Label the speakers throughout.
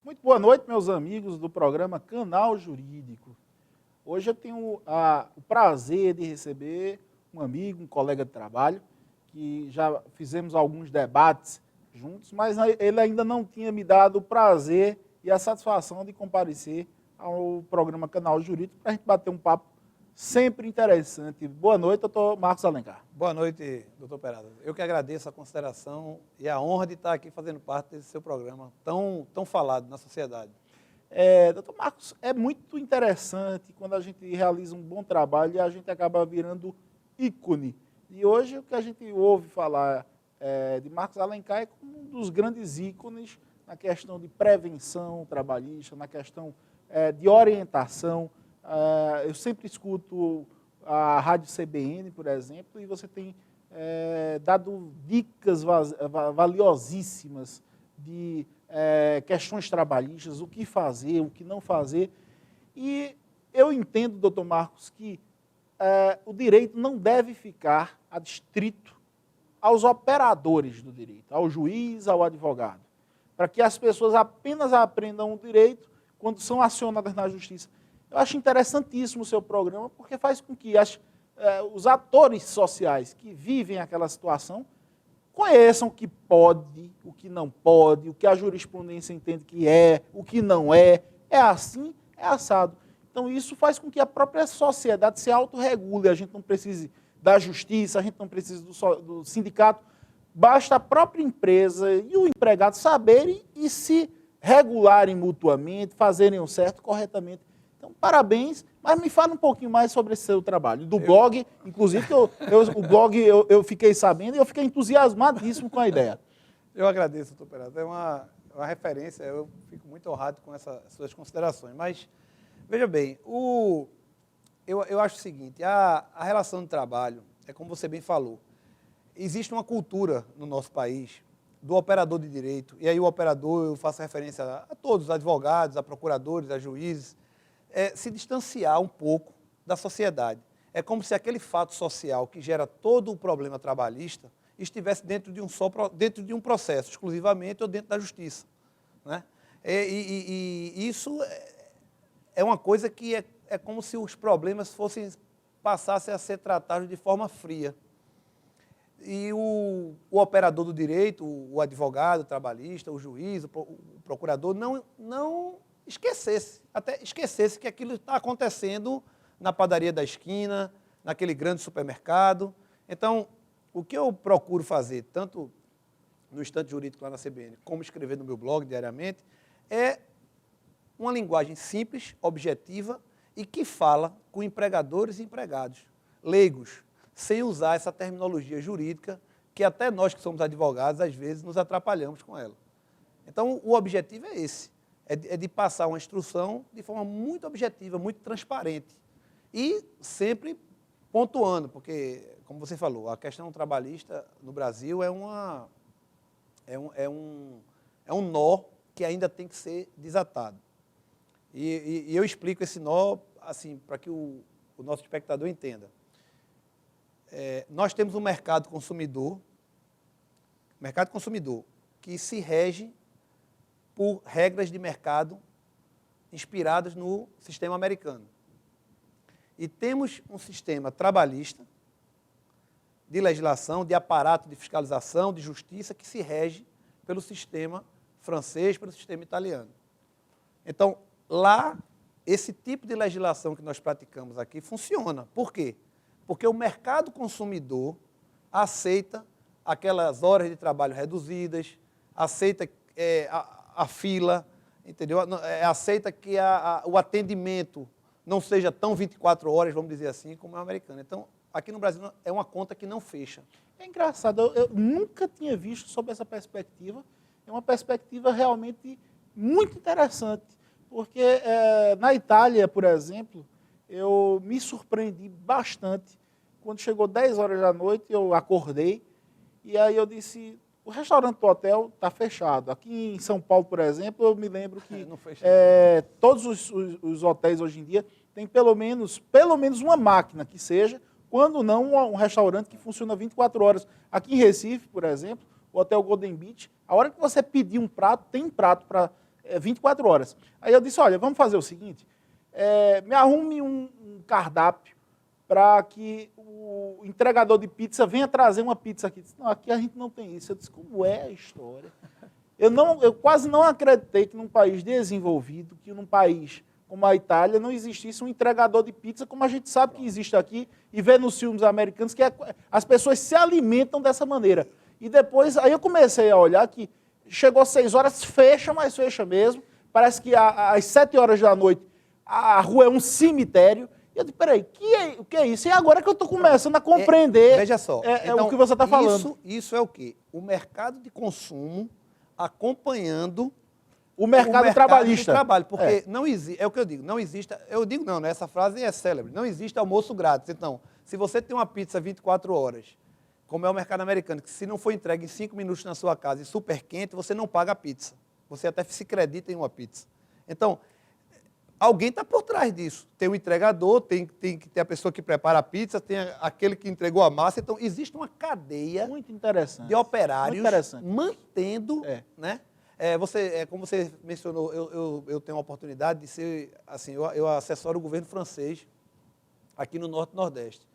Speaker 1: Muito boa noite, meus amigos do programa Canal Jurídico. Hoje eu tenho o prazer de receber um amigo, um colega de trabalho, que já fizemos alguns debates juntos, mas ele ainda não tinha me dado o prazer e a satisfação de comparecer ao programa Canal Jurídico para a gente bater um papo sempre interessante. Boa noite, doutor Marcos Alencar.
Speaker 2: Boa noite, doutor Peralta. Eu que agradeço a consideração e a honra de estar aqui fazendo parte desse seu programa tão falado na sociedade.
Speaker 1: Doutor Marcos, é muito interessante quando a gente realiza um bom trabalho e a gente acaba virando ícone. E hoje o que a gente ouve falar de Marcos Alencar é como um dos grandes ícones na questão de prevenção trabalhista, na questão de orientação. Eu sempre escuto a Rádio CBN, por exemplo, e você tem dado dicas valiosíssimas de questões trabalhistas, o que fazer, o que não fazer. E eu entendo, doutor Marcos, que o direito não deve ficar adstrito aos operadores do direito, ao juiz, ao advogado, para que as pessoas apenas aprendam o direito quando são acionadas na justiça. Eu acho interessantíssimo o seu programa, porque faz com que os atores sociais que vivem aquela situação conheçam o que pode, o que não pode, o que a jurisprudência entende que é, o que não é assim, é assado. Então isso faz com que a própria sociedade se autorregule, a gente não precise da justiça, a gente não precisa do sindicato, basta a própria empresa e o empregado saberem e se regularem mutuamente, fazerem o certo corretamente. Então, parabéns, mas me fala um pouquinho mais sobre esse seu trabalho. Do blog, inclusive, o blog eu fiquei sabendo e eu fiquei entusiasmadíssimo com a ideia.
Speaker 2: Eu agradeço, doutor Peralta. É uma referência, eu fico muito honrado com essas suas considerações. Mas, veja bem, eu acho o seguinte, a relação de trabalho, é como você bem falou, existe uma cultura no nosso país do operador de direito, e aí o operador, eu faço referência a todos, a advogados, a procuradores, a juízes, se distanciar um pouco da sociedade. É como se aquele fato social que gera todo o problema trabalhista estivesse dentro de um processo, exclusivamente, ou dentro da justiça, né? E isso é uma coisa que é como se os problemas passassem a ser tratados de forma fria. E o operador do direito, o advogado, o trabalhista, o juiz, o procurador, não esquecesse que aquilo está acontecendo na padaria da esquina, naquele grande supermercado. Então, o que eu procuro fazer, tanto no Instante Jurídico lá na CBN, como escrever no meu blog diariamente, é uma linguagem simples, objetiva e que fala com empregadores e empregados, leigos, sem usar essa terminologia jurídica que até nós que somos advogados, às vezes, nos atrapalhamos com ela. Então, o objetivo é esse, é de passar uma instrução de forma muito objetiva, muito transparente e sempre pontuando, porque, como você falou, a questão trabalhista no Brasil é um nó que ainda tem que ser desatado. E eu explico esse nó assim, para que o nosso espectador entenda. Nós temos um mercado consumidor que se rege por regras de mercado inspiradas no sistema americano. E temos um sistema trabalhista, de legislação, de aparato de fiscalização, de justiça, que se rege pelo sistema francês, pelo sistema italiano. Então, lá, esse tipo de legislação que nós praticamos aqui funciona. Por quê? Porque o mercado consumidor aceita aquelas horas de trabalho reduzidas, aceita a fila, entendeu? Aceita que o atendimento não seja tão 24 horas, vamos dizer assim, como é o americano. Então, aqui no Brasil é uma conta que não fecha.
Speaker 1: É engraçado, eu nunca tinha visto sob essa perspectiva, é uma perspectiva realmente muito interessante, porque na Itália, por exemplo, eu me surpreendi bastante. Quando chegou 10 horas da noite, eu acordei, e aí eu disse, O restaurante do hotel está fechado. Aqui em São Paulo, por exemplo, eu me lembro que
Speaker 2: Não fecha.
Speaker 1: todos os hotéis hoje em dia têm pelo menos uma máquina que seja, quando não um restaurante que funciona 24 horas. Aqui em Recife, por exemplo, o Hotel Golden Beach, a hora que você pedir um prato, tem prato para 24 horas. Aí eu disse, olha, vamos fazer o seguinte, me arrume um cardápio para que o entregador de pizza venha trazer uma pizza aqui. Disse, não, aqui a gente não tem isso. Eu disse, como é a história? Eu quase não acreditei que num país desenvolvido, que num país como a Itália, não existisse um entregador de pizza, como a gente sabe que existe aqui, e vê nos filmes americanos que as pessoas se alimentam dessa maneira. E depois, aí eu comecei a olhar que chegou às 6 horas, fecha, mas fecha mesmo. Parece que às 7 horas da noite a rua é um cemitério. E eu disse, peraí, o que é isso? E agora que eu estou começando a compreender
Speaker 2: veja só,
Speaker 1: então, o que você está falando.
Speaker 2: Isso é o quê? O mercado de consumo acompanhando
Speaker 1: o mercado trabalhista.
Speaker 2: De trabalho, porque não existe, é o que eu digo, não existe, eu digo não, né, essa frase é célebre, não existe almoço grátis. Então, se você tem uma pizza 24 horas, como é o mercado americano, que se não for entregue em 5 minutos na sua casa e super quente, você não paga a pizza. Você até se acredita em uma pizza. Então, alguém está por trás disso. Tem o entregador, tem que ter a pessoa que prepara a pizza, tem aquele que entregou a massa. Então, existe uma cadeia
Speaker 1: muito interessante,
Speaker 2: de operários mantendo, né? Como você mencionou, eu tenho a oportunidade de ser, assim, eu assessoro o governo francês aqui no Norte e Nordeste.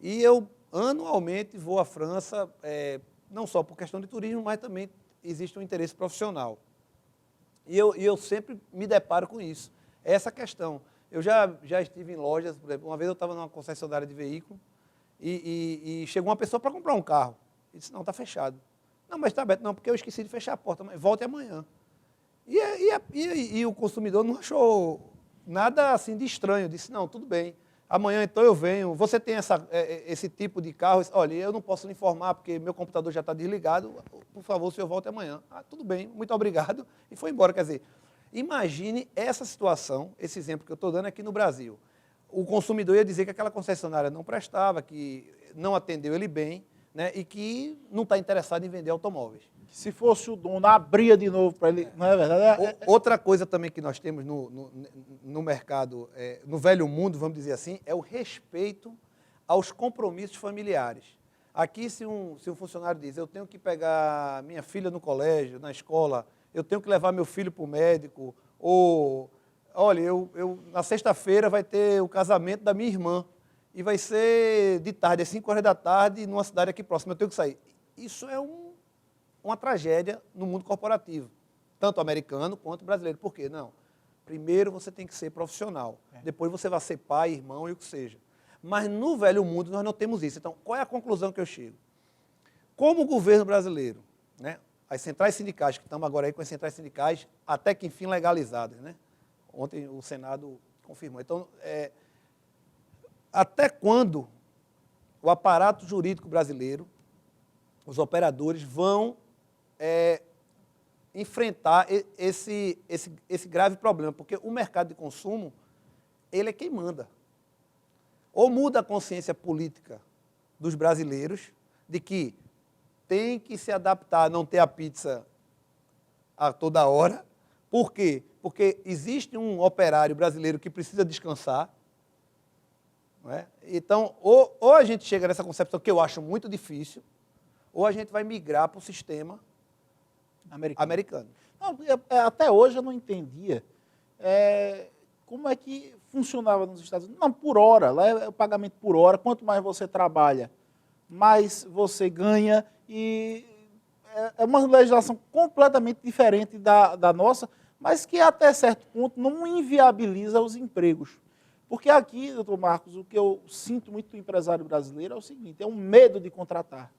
Speaker 2: E eu, anualmente, vou à França, não só por questão de turismo, mas também existe um interesse profissional. E eu sempre me deparo com isso. Essa questão. Eu já estive em lojas, por exemplo, uma vez eu estava numa concessionária de veículo e chegou uma pessoa para comprar um carro. E disse, não, está fechado. Não, mas está aberto. Não, porque eu esqueci de fechar a porta, mas volte amanhã. E o consumidor não achou nada assim de estranho. Disse, não, tudo bem. Amanhã então eu venho. Você tem esse tipo de carro? Olha, eu não posso lhe informar porque meu computador já está desligado. Por favor, o senhor volte amanhã. Ah, tudo bem, muito obrigado. E foi embora. Quer dizer, imagine essa situação, esse exemplo que eu estou dando aqui no Brasil. O consumidor ia dizer que aquela concessionária não prestava, que não atendeu ele bem, né, e que não está interessado em vender automóveis.
Speaker 1: Se fosse o dono, abria de novo para ele, não é verdade?
Speaker 2: Outra coisa também que nós temos no mercado, no velho mundo, vamos dizer assim, é o respeito aos compromissos familiares. Aqui, se um funcionário diz, eu tenho que pegar minha filha no colégio, na escola, eu tenho que levar meu filho para o médico, ou, olha, na sexta-feira vai ter o casamento da minha irmã, e vai ser de tarde, às 5 horas da tarde, numa cidade aqui próxima, eu tenho que sair. Isso é uma tragédia no mundo corporativo, tanto americano quanto brasileiro. Por quê? Não. Primeiro você tem que ser profissional, depois você vai ser pai, irmão e o que seja. Mas no velho mundo nós não temos isso. Então, qual é a conclusão que eu chego? Como o governo brasileiro, né, as centrais sindicais, que estamos agora aí com as centrais sindicais, até que enfim legalizadas, né? Ontem o Senado confirmou. Então, até quando o aparato jurídico brasileiro, os operadores vão enfrentar esse grave problema? Porque o mercado de consumo, ele é quem manda. Ou muda a consciência política dos brasileiros de que tem que se adaptar a não ter a pizza a toda hora. Por quê? Porque existe um operário brasileiro que precisa descansar. Não é? Então, ou a gente chega nessa concepção, que eu acho muito difícil, ou a gente vai migrar para o sistema americano.
Speaker 1: Não, até hoje eu não entendia como é que funcionava nos Estados Unidos. Não, por hora, lá é o pagamento por hora. Quanto mais você trabalha, mais você ganha. E é uma legislação completamente diferente da nossa, mas que até certo ponto não inviabiliza os empregos. Porque aqui, doutor Marcos, o que eu sinto muito do empresário brasileiro é o seguinte, é um medo de contratar.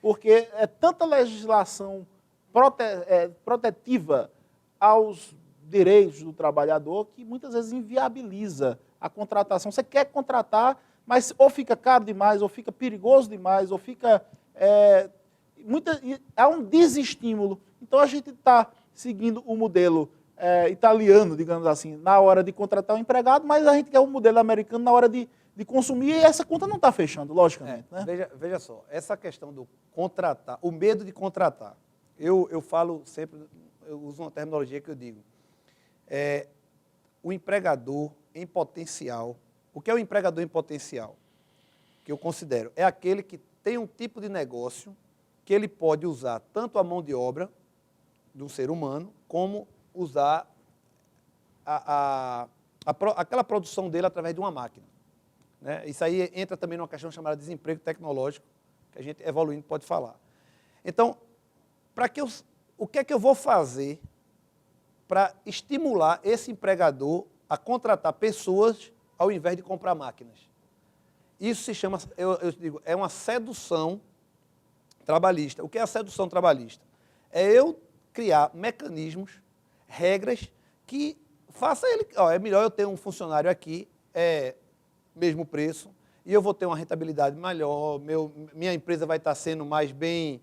Speaker 1: Porque é tanta legislação protetiva aos direitos do trabalhador que muitas vezes inviabiliza a contratação. Você quer contratar, mas ou fica caro demais, ou fica perigoso demais, ou fica... há um desestímulo. Então a gente está seguindo o modelo italiano, digamos assim, na hora de contratar um empregado, mas a gente quer o modelo americano na hora de de consumir e essa conta não está fechando, logicamente. Né?
Speaker 2: Veja só, essa questão do contratar, o medo de contratar, eu falo sempre, eu uso uma terminologia que eu digo, o empregador em potencial, o que é o empregador em potencial? Que eu considero, é aquele que tem um tipo de negócio que ele pode usar tanto a mão de obra de um ser humano, como usar aquela produção dele através de uma máquina. Né? Isso aí entra também numa questão chamada desemprego tecnológico, que a gente evoluindo pode falar. Então, o que é que eu vou fazer para estimular esse empregador a contratar pessoas ao invés de comprar máquinas? Isso se chama, eu digo, é uma sedução trabalhista. O que é a sedução trabalhista? É eu criar mecanismos, regras que faça ele, é melhor eu ter um funcionário aqui, mesmo preço, e eu vou ter uma rentabilidade melhor, minha empresa vai estar sendo mais bem,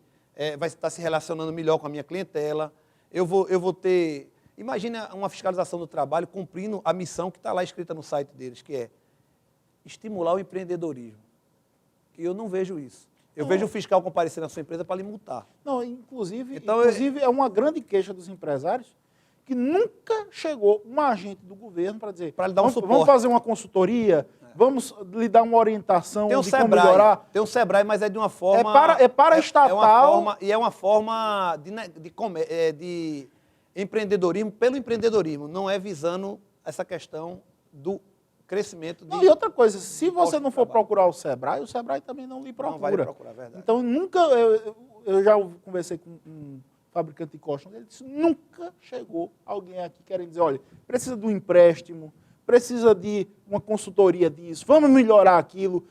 Speaker 2: vai estar se relacionando melhor com a minha clientela, eu vou ter... Imagina uma fiscalização do trabalho cumprindo a missão que está lá escrita no site deles, que é estimular o empreendedorismo. E eu não vejo isso. Eu vejo o fiscal comparecer na sua empresa para lhe multar.
Speaker 1: Não, inclusive é uma grande queixa dos empresários que nunca chegou um agente do governo para dizer,
Speaker 2: para lhe dar um suporte.
Speaker 1: Vamos fazer uma consultoria, vamos lhe dar uma orientação
Speaker 2: tem um
Speaker 1: de
Speaker 2: Sebrae,
Speaker 1: como melhorar.
Speaker 2: Tem um Sebrae, mas é de uma forma...
Speaker 1: É para estatal.
Speaker 2: É uma forma de empreendedorismo pelo empreendedorismo, não é visando essa questão do crescimento de...
Speaker 1: Não, e outra coisa, se você não for procurar o Sebrae também não lhe procura.
Speaker 2: Não vai lhe procurar, verdade.
Speaker 1: Então, nunca... Eu já conversei com um fabricante de colchão, ele disse, nunca chegou alguém aqui querendo dizer, olha, precisa de um empréstimo, precisa de uma consultoria disso, vamos melhorar aquilo,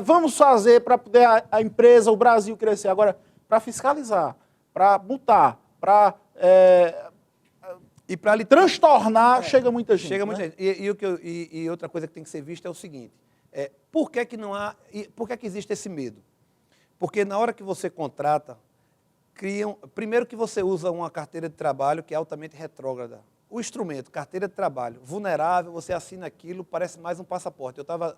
Speaker 1: vamos fazer para poder a empresa, o Brasil crescer. Agora, para fiscalizar, para multar, para...
Speaker 2: E para lhe
Speaker 1: transtornar, chega muita gente.
Speaker 2: Chega muita
Speaker 1: né?
Speaker 2: gente. E outra coisa que tem que ser vista é o seguinte, por que que existe esse medo? Porque na hora que você contrata, primeiro que você usa uma carteira de trabalho que é altamente retrógrada. O instrumento, carteira de trabalho, vulnerável, você assina aquilo, parece mais um passaporte. Eu estava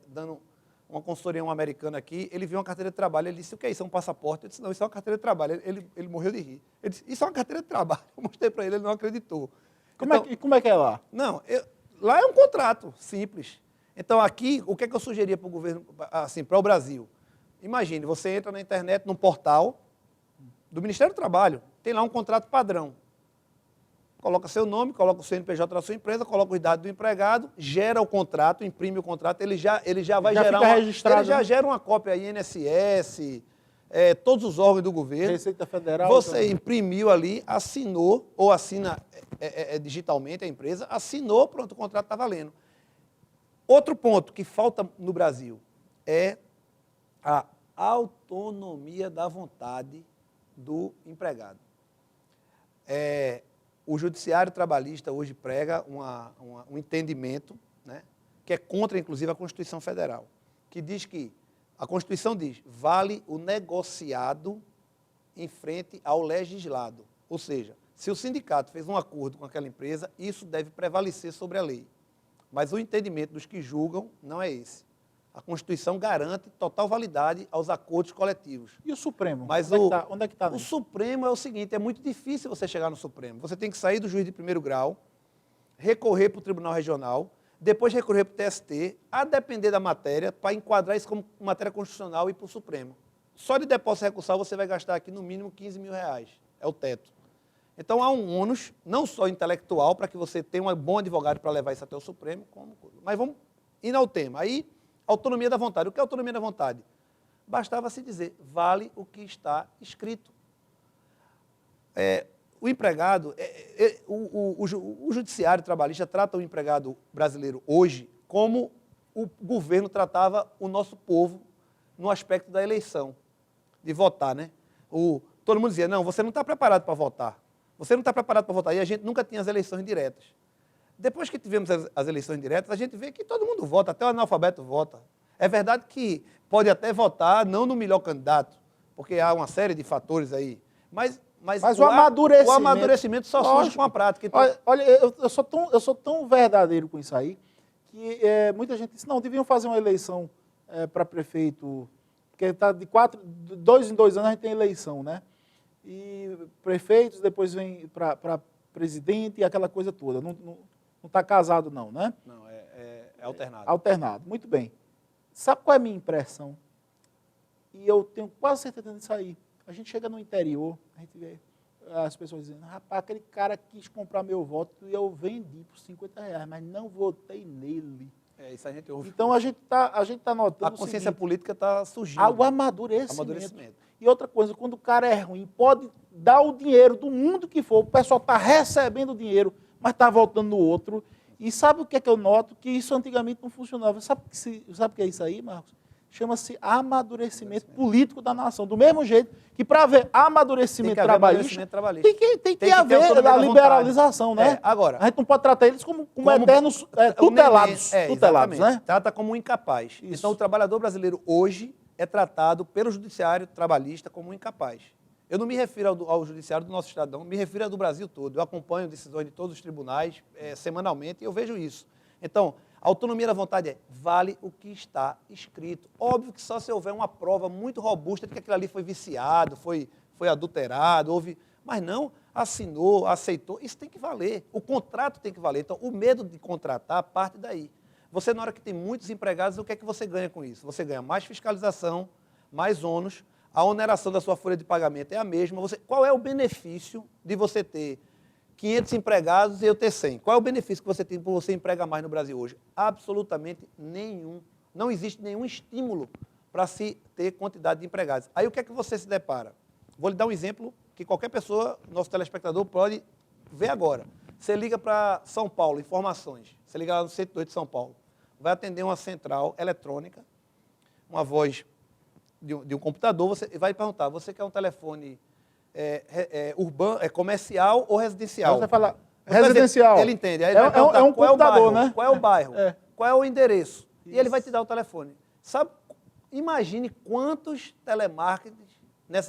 Speaker 2: dando uma consultoria a um americano aqui, ele viu uma carteira de trabalho, ele disse, o que é isso? É um passaporte? Eu disse, não, isso é uma carteira de trabalho. Ele morreu de rir. Ele disse, isso é uma carteira de trabalho. Eu mostrei para ele não acreditou.
Speaker 1: Como é que é lá?
Speaker 2: Não, lá é um contrato simples. Então, aqui, o que é que eu sugeria para o governo, assim, para o Brasil? Imagine, você entra na internet, num portal do Ministério do Trabalho, tem lá um contrato padrão. Coloca seu nome, coloca o CNPJ da sua empresa, coloca os dados do empregado, gera o contrato, imprime o contrato, ele já vai gerar
Speaker 1: registrado,
Speaker 2: ele já gera uma cópia aí, INSS, todos os órgãos do governo.
Speaker 1: Receita Federal.
Speaker 2: Você
Speaker 1: também.
Speaker 2: imprimiu ali, assinou, ou assina digitalmente a empresa, assinou, pronto, o contrato está valendo. Outro ponto que falta no Brasil é a autonomia da vontade do empregado. O judiciário trabalhista hoje prega um entendimento, né, que é contra, inclusive, a Constituição Federal, que diz que, a Constituição diz, vale o negociado em frente ao legislado. Ou seja, se o sindicato fez um acordo com aquela empresa, isso deve prevalecer sobre a lei. Mas o entendimento dos que julgam não é esse. A Constituição garante total validade aos acordos coletivos.
Speaker 1: E o Supremo?
Speaker 2: Mas
Speaker 1: onde é que está?
Speaker 2: O Supremo é o seguinte, é muito difícil você chegar no Supremo. Você tem que sair do juiz de primeiro grau, recorrer para o Tribunal Regional, depois recorrer para o TST, a depender da matéria, para enquadrar isso como matéria constitucional e ir para o Supremo. Só de depósito recursal você vai gastar aqui no mínimo R$15 mil. É o teto. Então há um ônus, não só intelectual, para que você tenha um bom advogado para levar isso até o Supremo, mas vamos ir ao tema. Aí, autonomia da vontade. O que é autonomia da vontade? Bastava se dizer, vale o que está escrito. O empregado, o judiciário trabalhista trata o empregado brasileiro hoje como o governo tratava o nosso povo no aspecto da eleição, de votar, né? Todo mundo dizia, não, você não está preparado para votar. Você não está preparado para votar. E a gente nunca tinha as eleições diretas. Depois que tivemos as eleições diretas, a gente vê que todo mundo vota, até o analfabeto vota. É verdade que pode até votar não no melhor candidato, porque há uma série de fatores aí, mas
Speaker 1: o amadurecimento...
Speaker 2: O amadurecimento só surge com a prática. Então...
Speaker 1: Olha, eu sou tão verdadeiro com isso aí, que muita gente disse, não, deviam fazer uma eleição para prefeito, porque tá de 2 em 2 anos a gente tem eleição, né? E prefeitos, depois vem para presidente e aquela coisa toda. Não está casado não, né?
Speaker 2: Não, é alternado.
Speaker 1: Alternado, muito bem. Sabe qual é a minha impressão? E eu tenho quase certeza disso aí. A gente chega no interior, a gente vê as pessoas dizendo, rapaz, aquele cara quis comprar meu voto e eu vendi por R$50, mas não votei nele.
Speaker 2: Isso a gente ouve.
Speaker 1: Então a gente tá notando
Speaker 2: a consciência política está surgindo.
Speaker 1: O amadurecimento. E outra coisa, quando o cara é ruim, pode dar o dinheiro do mundo que for, o pessoal está recebendo o dinheiro, mas está voltando no outro. E sabe o que é que eu noto? Que isso antigamente não funcionava. Sabe o que é isso aí, Marcos? Chama-se amadurecimento político da nação. Do mesmo jeito que para haver amadurecimento trabalhista, tem que haver a liberalização, né?
Speaker 2: Agora,
Speaker 1: a gente não pode tratar eles como eternos tutelados, né?
Speaker 2: Trata como um incapaz. Isso. Então, o trabalhador brasileiro hoje é tratado pelo judiciário trabalhista como um incapaz. Eu não me refiro ao judiciário do nosso estado, não, me refiro ao do Brasil todo. Eu acompanho decisões de todos os tribunais semanalmente e eu vejo isso. Então, a autonomia da vontade vale o que está escrito. Óbvio que só se houver uma prova muito robusta de que aquilo ali foi viciado, foi adulterado, mas não, assinou, aceitou, isso tem que valer. O contrato tem que valer. Então, o medo de contratar parte daí. Você, na hora que tem muitos empregados, o que é que você ganha com isso? Você ganha mais fiscalização, mais ônus, a oneração da sua folha de pagamento é a mesma. Qual é o benefício de você ter 500 empregados e eu ter 100? Qual é o benefício que você tem por você empregar mais no Brasil hoje? Absolutamente nenhum. Não existe nenhum estímulo para se ter quantidade de empregados. Aí o que é que você se depara? Vou lhe dar um exemplo que qualquer pessoa, nosso telespectador, pode ver agora. Você liga para São Paulo, informações. Você liga lá no 102 de São Paulo. Vai atender uma central eletrônica, uma voz de um computador, você vai perguntar, você quer um telefone urbano, comercial ou residencial?
Speaker 1: Você fala residencial.
Speaker 2: Ele entende. Aí ele vai perguntar,
Speaker 1: um
Speaker 2: qual
Speaker 1: computador,
Speaker 2: é o bairro,
Speaker 1: né?
Speaker 2: Qual é o bairro? Qual é o endereço?
Speaker 1: Isso.
Speaker 2: E ele vai te dar o telefone. Sabe, imagine quantos telemarketing,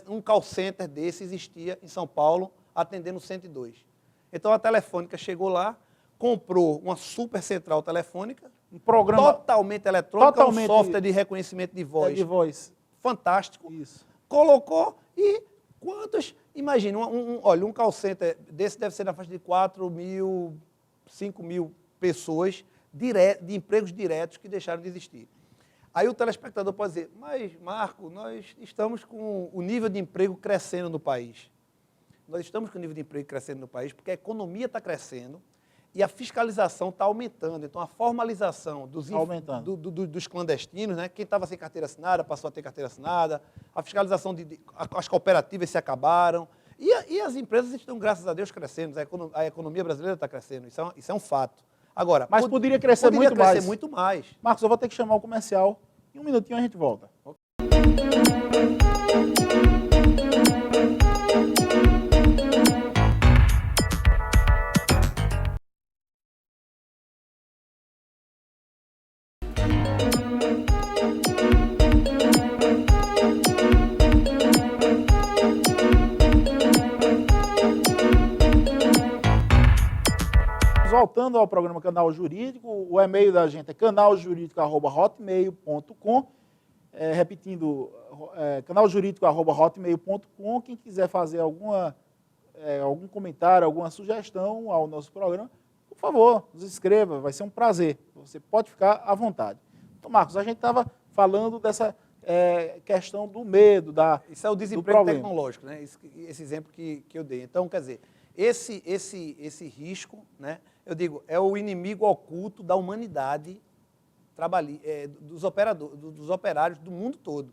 Speaker 2: um call center desse existia em São Paulo, atendendo 102. Então a telefônica chegou lá, comprou uma super central telefônica,
Speaker 1: um programa
Speaker 2: totalmente eletrônico, um software de reconhecimento de voz. Fantástico.
Speaker 1: Isso.
Speaker 2: Colocou e quantos... Imagina, olha, um call center desse deve ser na faixa de 4 mil, 5 mil pessoas de empregos diretos que deixaram de existir. Aí o telespectador pode dizer, mas, Marco, nós estamos com o nível de emprego crescendo no país. Nós estamos com o nível de emprego crescendo no país porque a economia está crescendo e a fiscalização está aumentando. Então, a formalização dos clandestinos, né? Quem estava sem carteira assinada passou a ter carteira assinada, a fiscalização as cooperativas se acabaram e as empresas estão, graças a Deus, crescendo. A economia brasileira está crescendo, isso é um fato. Agora,
Speaker 1: mas poderia crescer
Speaker 2: muito mais.
Speaker 1: Marcos, eu vou ter que chamar o comercial. Em um minutinho a gente volta. Voltando ao programa Canal Jurídico, o e-mail da gente é canaljuridico@hotmail.com. Repetindo, canaljuridico@hotmail.com. Quem quiser fazer algum comentário, alguma sugestão ao nosso programa, por favor, nos escreva, vai ser um prazer. Você pode ficar à vontade. Então, Marcos, a gente estava falando dessa questão do medo,
Speaker 2: isso é o desemprego tecnológico, né? Esse exemplo que eu dei. Então, quer dizer, esse risco, né, eu digo, é o inimigo oculto da humanidade, dos operários do mundo todo.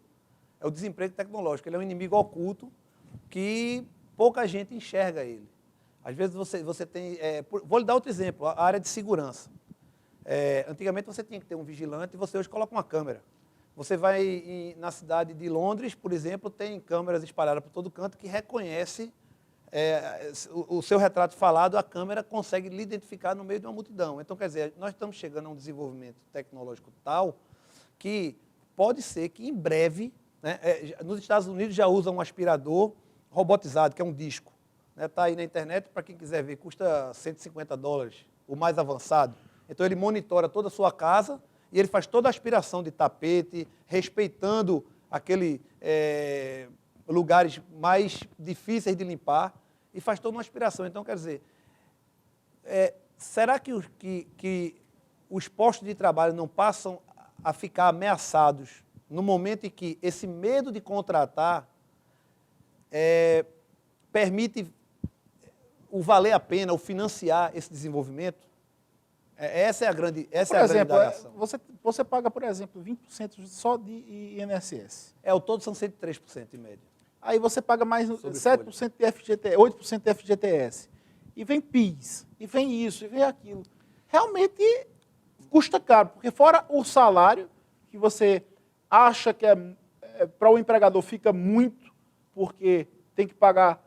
Speaker 2: É o desemprego tecnológico. Ele é um inimigo oculto que pouca gente enxerga ele. Às vezes você tem... vou lhe dar outro exemplo, a área de segurança. Antigamente você tinha que ter um vigilante e você hoje coloca uma câmera. Você vai na cidade de Londres, por exemplo, tem câmeras espalhadas por todo canto que reconhece o seu retrato falado, a câmera consegue lhe identificar no meio de uma multidão. Então, quer dizer, nós estamos chegando a um desenvolvimento tecnológico tal que pode ser que em breve, né, nos Estados Unidos já usam um aspirador robotizado, que é um disco. Está aí na internet, para quem quiser ver, custa $150, o mais avançado. Então ele monitora toda a sua casa e ele faz toda a aspiração de tapete, respeitando aquele lugares mais difíceis de limpar e faz toda uma aspiração. Então, quer dizer, será que os postos de trabalho não passam a ficar ameaçados no momento em que esse medo de contratar permite o valer a pena, o financiar esse desenvolvimento? Essa é a grande indagação.
Speaker 1: Você paga, por exemplo, 20% só de INSS.
Speaker 2: O todo são 103% em média.
Speaker 1: Aí você paga mais 7% de FGTS, 8% de FGTS. E vem PIS, e vem isso, e vem aquilo. Realmente custa caro, porque fora o salário, que você acha que para o empregador fica muito, porque tem que pagar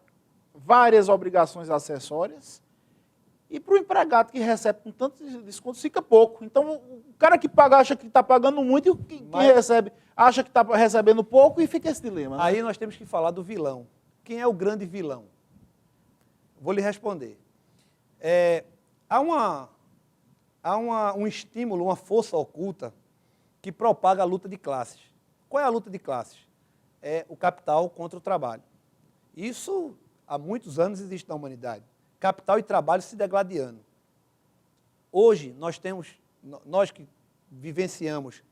Speaker 1: várias obrigações acessórias, e para o empregado que recebe com tantos descontos fica pouco. Então, o cara que paga acha que está pagando muito, e quem recebe acha que está recebendo pouco, e fica esse dilema. Né?
Speaker 2: Aí nós temos que falar do vilão. Quem é o grande vilão? Vou lhe responder. Há um estímulo, uma força oculta que propaga a luta de classes. Qual é a luta de classes? É o capital contra o trabalho. Isso há muitos anos existe na humanidade. Capital e trabalho se degladiando. Hoje, nós que vivenciamos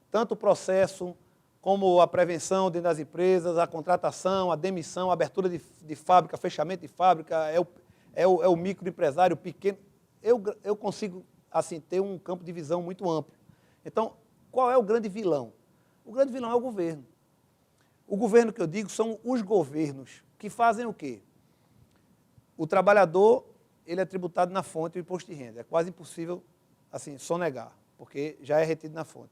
Speaker 2: tanto o processo como a prevenção dentro das empresas, a contratação, a demissão, a abertura de fábrica, fechamento de fábrica, é o microempresário, o pequeno. Eu consigo assim, ter um campo de visão muito amplo. Então, qual é o grande vilão? O grande vilão é o governo. O governo que eu digo são os governos que fazem o quê? O trabalhador, ele é tributado na fonte do imposto de renda. É quase impossível, assim, sonegar, porque já é retido na fonte.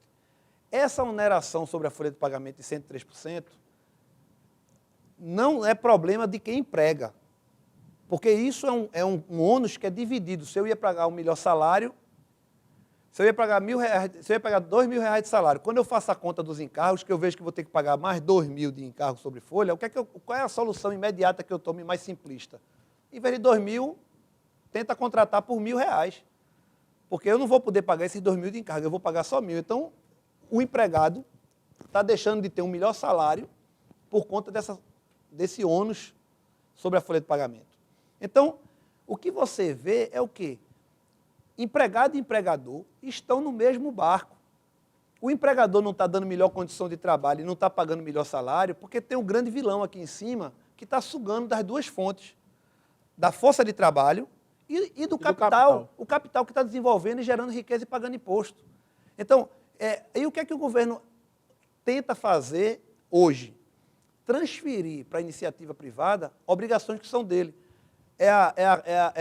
Speaker 2: Essa oneração sobre a folha de pagamento de 103% não é problema de quem emprega, porque isso é um ônus que é dividido. Se eu ia pagar um melhor salário, se eu ia pagar R$1.000, se eu ia pagar R$2.000 de salário, quando eu faço a conta dos encargos, que eu vejo que vou ter que pagar mais R$2.000 de encargo sobre folha, qual é a solução imediata que eu tome mais simplista? Em vez de R$2.000, tenta contratar por R$1.000, porque eu não vou poder pagar esses R$2.000 de encargo, eu vou pagar só R$1.000. Então, o empregado está deixando de ter um melhor salário por conta desse ônus sobre a folha de pagamento. Então, o que você vê é o quê? Empregado e empregador estão no mesmo barco. O empregador não está dando melhor condição de trabalho e não está pagando melhor salário porque tem um grande vilão aqui em cima que está sugando das duas fontes, da força de trabalho e do capital. O capital que está desenvolvendo e gerando riqueza e pagando imposto. Então, e o que é que o governo tenta fazer hoje? Transferir para a iniciativa privada obrigações que são dele. É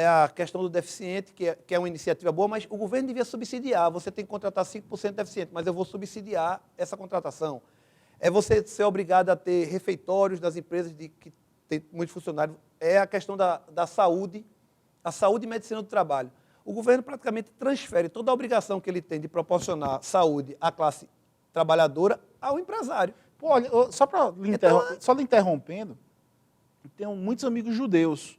Speaker 2: a questão do deficiente, que é uma iniciativa boa, mas o governo devia subsidiar. Você tem que contratar 5% de deficiente, mas eu vou subsidiar essa contratação. É você ser obrigado a ter refeitórios das empresas que tem muitos funcionários. É a questão da saúde, a saúde e medicina do trabalho. O governo praticamente transfere toda a obrigação que ele tem de proporcionar saúde à classe trabalhadora ao empresário.
Speaker 1: Pô, olha, só lhe interrompendo, tenho muitos amigos judeus.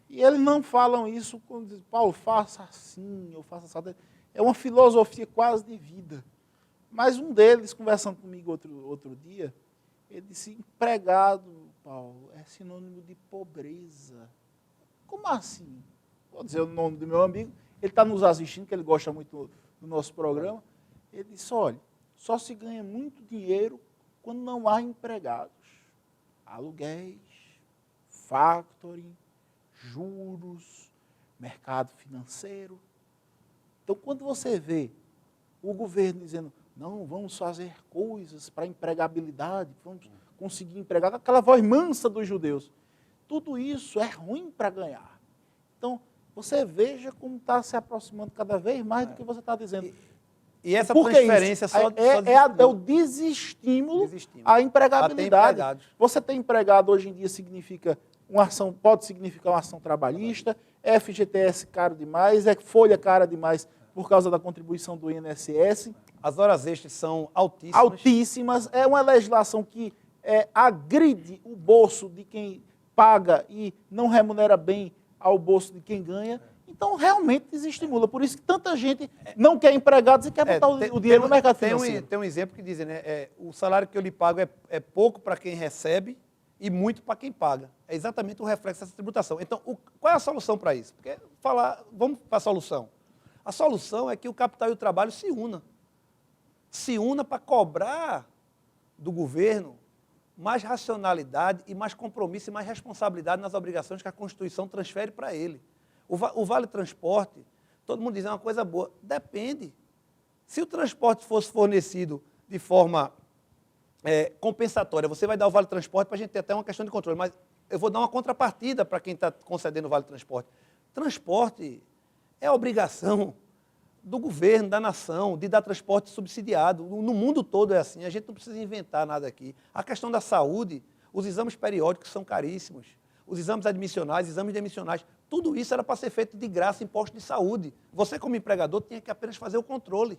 Speaker 1: E eles não falam isso quando dizem, Paulo, faça assim, eu faço assim. É uma filosofia quase de vida. Mas um deles, conversando comigo outro dia, ele disse, empregado, Paulo, é sinônimo de pobreza. Como assim? Vou dizer o nome do meu amigo, ele está nos assistindo, que ele gosta muito do nosso programa. Ele disse, olha, só se ganha muito dinheiro quando não há empregados. Aluguéis, factoring, juros, mercado financeiro. Então, quando você vê o governo dizendo, não, vamos fazer coisas para empregabilidade, vamos conseguir empregar, aquela voz mansa dos judeus, tudo isso é ruim para ganhar. Então, você veja como está se aproximando cada vez mais do que você está dizendo.
Speaker 2: E essa transferência
Speaker 1: é o desestímulo à empregabilidade. Você ter empregado hoje em dia significa pode significar uma ação trabalhista, FGTS caro demais, folha cara demais por causa da contribuição do INSS.
Speaker 2: As horas extras são altíssimas.
Speaker 1: Altíssimas. É uma legislação que agride o bolso de quem paga e não remunera bem ao bolso de quem ganha. Então, realmente desestimula. Por isso que tanta gente não quer empregados e quer botar o dinheiro no mercado financeiro.
Speaker 2: Tem um exemplo que dizem, né? O salário que eu lhe pago é pouco para quem recebe e muito para quem paga. É exatamente o reflexo dessa tributação. Então, qual é a solução para isso? Porque vamos para a solução. A solução é que o capital e o trabalho se unam. Se una para cobrar do governo mais racionalidade e mais compromisso e mais responsabilidade nas obrigações que a Constituição transfere para ele. O Vale Transporte, todo mundo diz, é uma coisa boa. Depende. Se o transporte fosse fornecido de forma compensatória, você vai dar o Vale Transporte para a gente ter até uma questão de controle, mas eu vou dar uma contrapartida para quem está concedendo o Vale Transporte. Transporte é obrigação do governo, da nação, de dar transporte subsidiado. No mundo todo é assim, a gente não precisa inventar nada aqui. A questão da saúde, os exames periódicos são caríssimos, os exames admissionais, exames demissionais, tudo isso era para ser feito de graça em posto de saúde. Você, como empregador, tinha que apenas fazer o controle.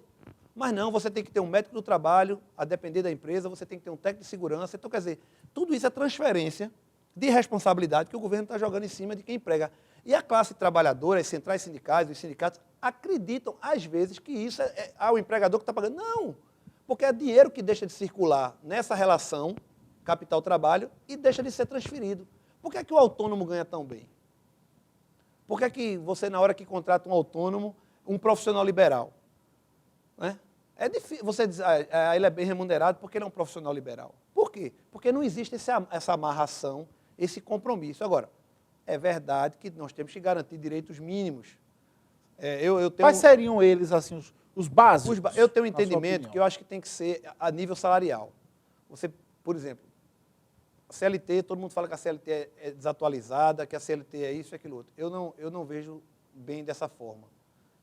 Speaker 2: Mas não, você tem que ter um médico do trabalho, a depender da empresa, você tem que ter um técnico de segurança. Então, quer dizer, tudo isso é transferência de responsabilidade que o governo está jogando em cima de quem emprega. E a classe trabalhadora, as centrais sindicais, os sindicatos, acreditam, às vezes, que isso é o empregador que está pagando. Não, porque é dinheiro que deixa de circular nessa relação capital-trabalho e deixa de ser transferido. Por que é que o autônomo ganha tão bem? Por que é que você, na hora que contrata um autônomo, um profissional liberal, né? É difícil, você diz, ele é bem remunerado porque ele é um profissional liberal. Por quê? Porque não existe essa amarração, esse compromisso. Agora, é verdade que nós temos que garantir direitos mínimos.
Speaker 1: Quais seriam eles, assim, os básicos?
Speaker 2: Eu tenho um entendimento que eu acho que tem que ser a nível salarial. Você, por exemplo, a CLT, todo mundo fala que a CLT é desatualizada, que a CLT é isso e aquilo outro. Eu não vejo bem dessa forma.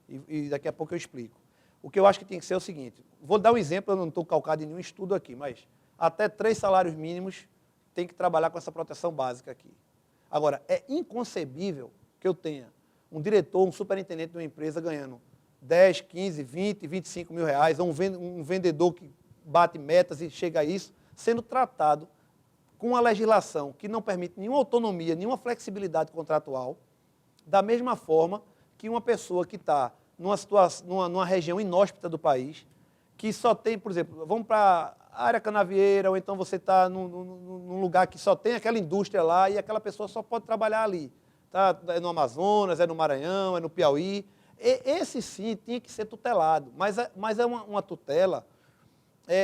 Speaker 2: E daqui a pouco eu explico. O que eu acho que tem que ser é o seguinte, vou dar um exemplo, eu não estou calcado em nenhum estudo aqui, mas até 3 salários mínimos tem que trabalhar com essa proteção básica aqui. Agora, é inconcebível que eu tenha um diretor, um superintendente de uma empresa ganhando 10, 15, 20, 25 mil reais, ou um vendedor que bate metas e chega a isso, sendo tratado com uma legislação que não permite nenhuma autonomia, nenhuma flexibilidade contratual, da mesma forma que uma pessoa que está numa região inóspita do país, que só tem, por exemplo, vamos para a área canavieira, ou então você está num lugar que só tem aquela indústria lá e aquela pessoa só pode trabalhar ali. Tá? É no Amazonas, é no Maranhão, é no Piauí. Esse sim tinha que ser tutelado, mas é uma tutela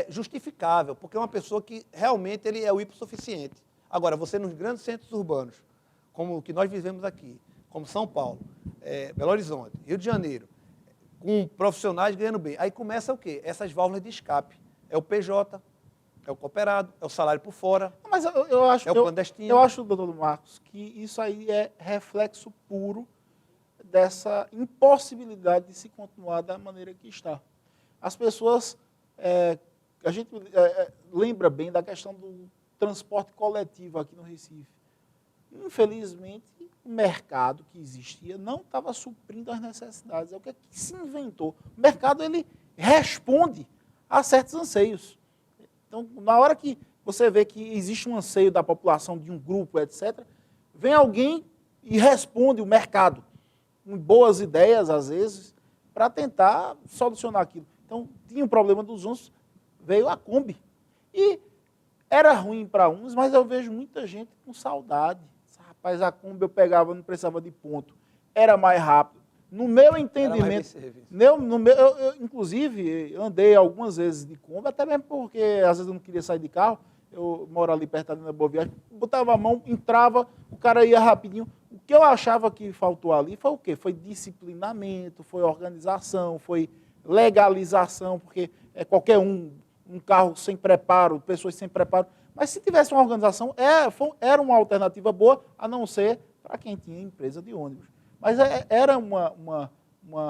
Speaker 2: justificável, porque é uma pessoa que realmente ele é o hipossuficiente. Agora, você nos grandes centros urbanos, como o que nós vivemos aqui, como São Paulo, Belo Horizonte, Rio de Janeiro, com profissionais ganhando bem, aí começa o quê? Essas válvulas de escape. É o PJ, é o cooperado, é o salário por fora,
Speaker 1: mas eu acho,
Speaker 2: é o clandestino.
Speaker 1: Eu acho, doutor Marcos, que isso aí é reflexo puro dessa impossibilidade de se continuar da maneira que está. As pessoas, a gente lembra bem da questão do transporte coletivo aqui no Recife. Infelizmente, o mercado que existia não estava suprindo as necessidades. É o que se inventou. O mercado, ele responde a certos anseios. Então, na hora que você vê que existe um anseio da população, de um grupo, etc., vem alguém e responde o mercado, com boas ideias, às vezes, para tentar solucionar aquilo. Então, tinha um problema dos ônibus, veio a Kombi. E era ruim para uns, mas eu vejo muita gente com saudade. Rapaz, a Kombi eu pegava, não precisava de ponto. Era mais rápido. No meu entendimento, eu, inclusive, andei algumas vezes de Kombi, até mesmo porque às vezes eu não queria sair de carro, eu moro ali perto da Boa Viagem, botava a mão, entrava, o cara ia rapidinho. O que eu achava que faltou ali foi o quê? Foi disciplinamento, foi organização, foi legalização, porque qualquer um carro sem preparo, pessoas sem preparo. Mas se tivesse uma organização, era uma alternativa boa, a não ser para quem tinha empresa de ônibus. Mas era uma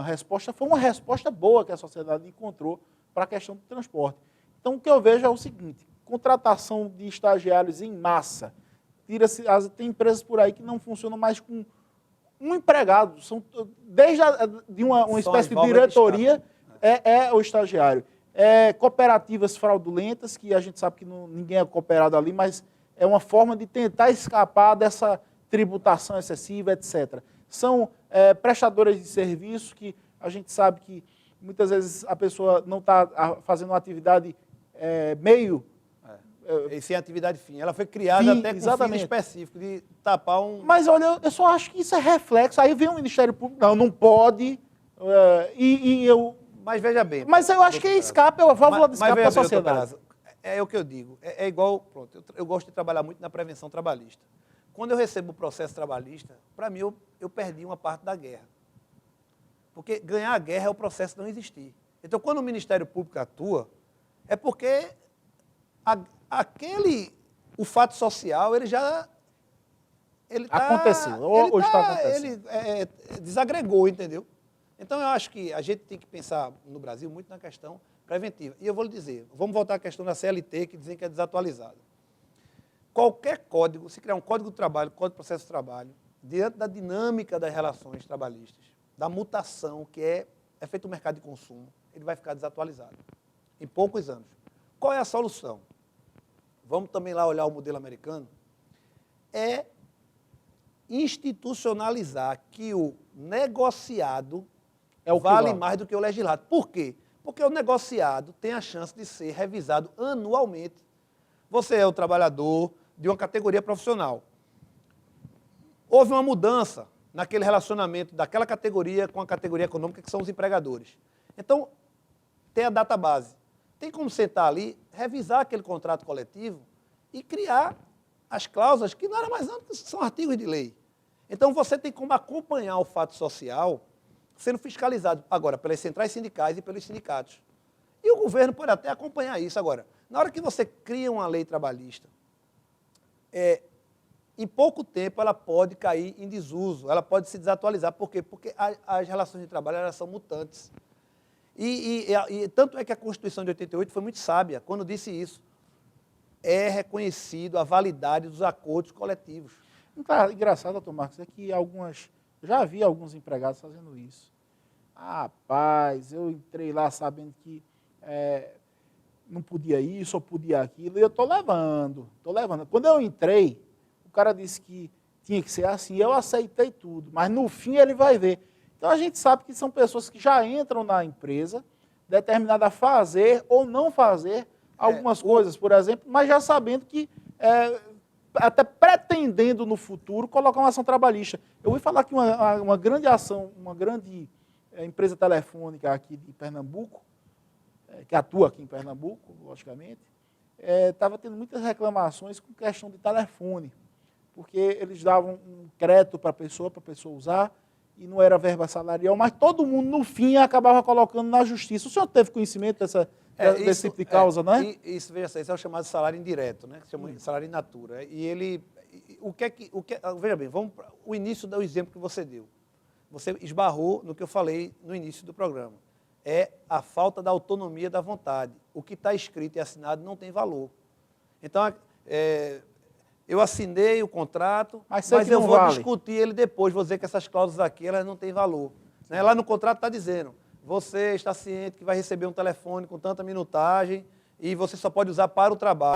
Speaker 1: resposta, foi uma resposta boa que a sociedade encontrou para a questão do transporte. Então, o que eu vejo é o seguinte, contratação de estagiários em massa. Tem empresas por aí que não funcionam mais com um empregado. Desde uma espécie de diretoria, o estagiário. Cooperativas fraudulentas, que a gente sabe que ninguém é cooperado ali, mas é uma forma de tentar escapar dessa tributação excessiva, etc. são prestadoras de serviço que a gente sabe que muitas vezes a pessoa não está fazendo uma atividade meio...
Speaker 2: E sem atividade fim. Ela foi criada até com
Speaker 1: exatamente.
Speaker 2: fim específico, de tapar um...
Speaker 1: Mas olha, eu só acho que isso é reflexo. Aí vem o Ministério Público, não pode,
Speaker 2: Mas veja bem...
Speaker 1: Mas eu acho que é escape, é a válvula de escape da sociedade.
Speaker 2: É o que eu digo. É igual... Pronto, eu gosto de trabalhar muito na prevenção trabalhista. Quando eu recebo o processo trabalhista, para mim, eu perdi uma parte da guerra. Porque ganhar a guerra é o processo não existir. Então, quando o Ministério Público atua, é porque o fato social, ele já...
Speaker 1: Aconteceu, hoje está acontecendo.
Speaker 2: Ele desagregou, entendeu? Então, eu acho que a gente tem que pensar no Brasil muito na questão preventiva. E eu vou lhe dizer, vamos voltar à questão da CLT, que dizem que é desatualizada. Qualquer código, se criar um código de trabalho, código de processo de trabalho, diante da dinâmica das relações trabalhistas, da mutação que é feito o mercado de consumo, ele vai ficar desatualizado em poucos anos. Qual é a solução? Vamos também lá olhar o modelo americano. É institucionalizar que o negociado vale mais do que o legislado. Por quê? Porque o negociado tem a chance de ser revisado anualmente. Você é o trabalhador de uma categoria profissional. Houve uma mudança naquele relacionamento daquela categoria com a categoria econômica, que são os empregadores. Então, tem a database. Tem como sentar ali, revisar aquele contrato coletivo e criar as cláusulas, que nada mais são que são artigos de lei. Então, você tem como acompanhar o fato social sendo fiscalizado, agora, pelas centrais sindicais e pelos sindicatos. E o governo pode até acompanhar isso. Agora, na hora que você cria uma lei trabalhista, em pouco tempo ela pode cair em desuso, ela pode se desatualizar. Por quê? Porque as relações de trabalho elas são mutantes. E tanto é que a Constituição de 88 foi muito sábia quando disse isso. É reconhecido a validade dos acordos coletivos.
Speaker 1: Engraçado, doutor Marcos, é que já vi alguns empregados fazendo isso. Rapaz, eu entrei lá sabendo que não podia isso ou podia aquilo, e eu estou levando. Quando eu entrei, o cara disse que tinha que ser assim, eu aceitei tudo, mas no fim ele vai ver. Então a gente sabe que são pessoas que já entram na empresa, determinada a fazer ou não fazer algumas coisas, por exemplo, mas já sabendo que, até pretendendo no futuro, colocar uma ação trabalhista. Eu ouvi falar que uma grande ação, uma grande empresa telefônica aqui de Pernambuco, que atua aqui em Pernambuco, logicamente, estava tendo muitas reclamações com questão de telefone, porque eles davam um crédito para a pessoa usar, e não era verba salarial, mas todo mundo, no fim, acabava colocando na justiça. O senhor teve conhecimento desse tipo de causa, não é?
Speaker 2: Isso, veja só, isso é o chamado salário indireto, né? Que se chama salário in natura. E ele... veja bem, vamos para o início do exemplo que você deu. Você esbarrou no que eu falei no início do programa. É a falta da autonomia da vontade. O que está escrito e assinado não tem valor. Então, eu assinei o contrato, mas eu vou discutir ele depois, vou dizer que essas cláusulas aqui elas não têm valor. Né? Lá no contrato está dizendo, você está ciente que vai receber um telefone com tanta minutagem e você só pode usar para o trabalho.